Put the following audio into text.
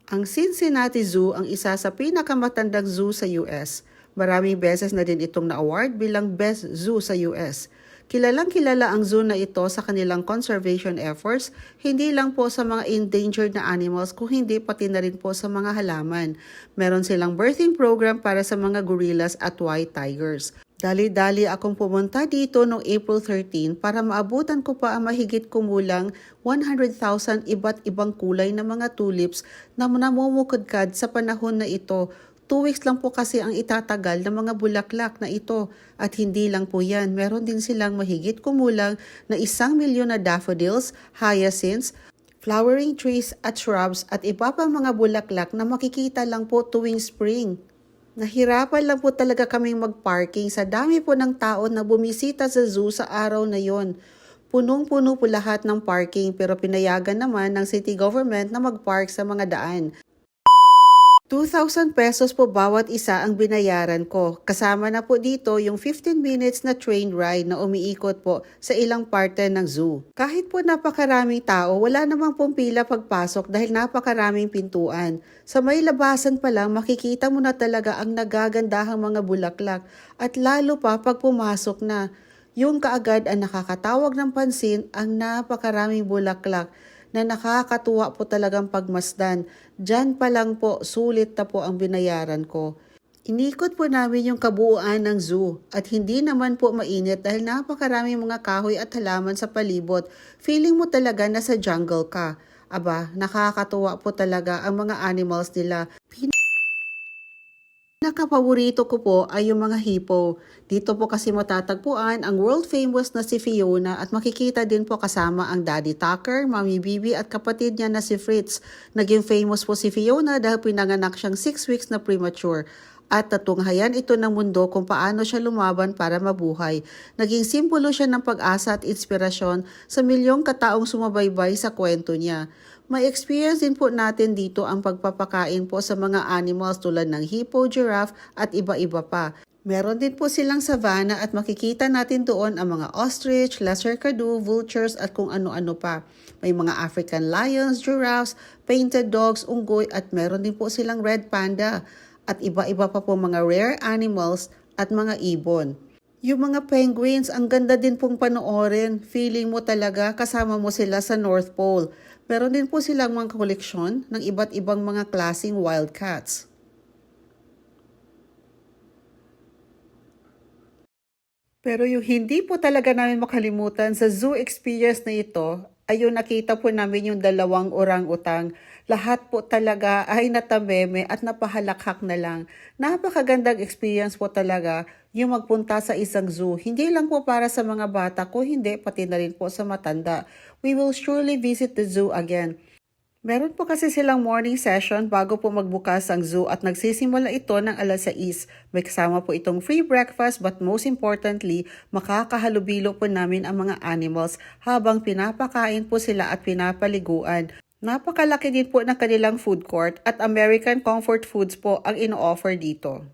Ang Cincinnati Zoo ang isa sa pinakamatandang zoo sa US. Maraming beses na din itong na-award bilang Best Zoo sa US. Kilalang-kilala ang zoo na ito sa kanilang conservation efforts, hindi lang po sa mga endangered na animals kung hindi pati na rin po sa mga halaman. Meron silang birthing program para sa mga gorillas at white tigers. Dali-dali akong pumunta dito noong April 13 para maabutan ko pa ang mahigit kumulang 100,000 iba't ibang kulay na mga tulips na namumukadkad sa panahon na ito. 2 weeks lang po kasi ang itatagal ng mga bulaklak na ito. At hindi lang po yan, meron din silang mahigit kumulang na 1,000,000 na daffodils, hyacinths, flowering trees at shrubs at iba pang mga bulaklak na makikita lang po tuwing spring. Nahirapan lang po talaga kaming mag-parking sa dami po ng tao na bumisita sa zoo sa araw na yon. Punong-puno po lahat ng parking pero pinayagan naman ng city government na mag-park sa mga daan. 2,000 pesos po bawat isa ang binayaran ko. Kasama na po dito yung 15 minutes na train ride na umiikot po sa ilang parte ng zoo. Kahit po napakaraming tao, wala namang pong pila pagpasok dahil napakaraming pintuan. Sa may labasan pa lang, makikita mo na talaga ang nagagandahang mga bulaklak at lalo pa pag pumasok na. Yung kaagad ang nakakatawag ng pansin ang napakaraming bulaklak na nakakatuwa po talagang pagmasdan. Diyan pa lang po, sulit na po ang binayaran ko. Inikot po namin yung kabuuan ng zoo at hindi naman po mainit dahil napakaraming mga kahoy at halaman sa palibot. Feeling mo talaga na sa jungle ka. Aba, nakakatuwa po talaga ang mga animals nila. Pinakapaborito ko po ay yung mga hippo. Dito po kasi matatagpuan ang world famous na si Fiona at makikita din po kasama ang Daddy Tucker, Mommy Bibi at kapatid niya na si Fritz. Naging famous po si Fiona dahil pinanganak siyang 6 weeks na premature. At natunghayan ito ng mundo kung paano siya lumaban para mabuhay. Naging simbolo siya ng pag-asa at inspirasyon sa milyong kataong sumabaybay sa kwento niya. May experience din po natin dito ang pagpapakain po sa mga animals tulad ng hippo, giraffe at iba-iba pa. Meron din po silang savanna at makikita natin doon ang mga ostrich, lesser kadu, vultures at kung ano-ano pa. May mga African lions, giraffes, painted dogs, unggoy at meron din po silang red panda at iba-iba pa po mga rare animals at mga ibon. Yung mga penguins, ang ganda din pong panoorin. Feeling mo talaga kasama mo sila sa North Pole. Meron din po silang mga koleksyon ng iba't ibang mga klaseng wildcats. Pero yung hindi po talaga namin makalimutan sa zoo experience na ito ay yung nakita po namin yung dalawang orang-utang. Lahat po talaga ay natameme at napahalakhak na lang. Napakagandang experience po talaga yung magpunta sa isang zoo. Hindi lang po para sa mga bata ko, hindi pati na rin po sa matanda. We will surely visit the zoo again. Meron po kasi silang morning session bago po magbukas ang zoo at nagsisimula ito ng 6:00. May kasama po itong free breakfast but most importantly, makakahalubilo po namin ang mga animals habang pinapakain po sila at pinapaliguan. Napakalaki din po ng kanilang food court at American comfort foods po ang ino-offer dito.